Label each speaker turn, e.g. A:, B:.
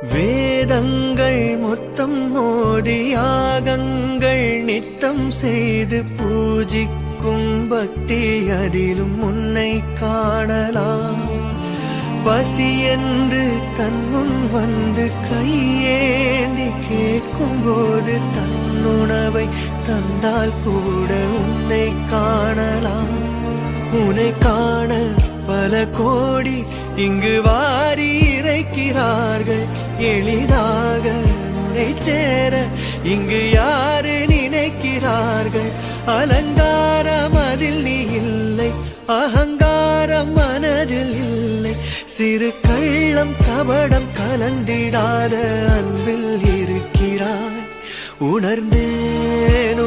A: வேதங்கள் மொத்தம் மோதி யாகங்கள் நித்தம் செய்து பூஜிக்கும் பக்தி அதிலும் உன்னை காணலாம். பசி என்று தன் முன் வந்து கையேந்தி கேட்கும் போது தன்னுணவை தந்தால் கூட உன்னை காணலாம். உன்னை காண பல கோடி இங்கு வாரி இறைக்கிறார்கள். எளிதாக உன்னை சேர இங்கு யாரு நினைக்கிறார்கள்? அலங்காரம் அதில் நீ இல்லை, அகங்காரம் மனதில் இல்லை. சிறு கள்ளம் கபடம் கலந்திடாத அன்பில் இருக்கிறாய். உணர்ந்தேன்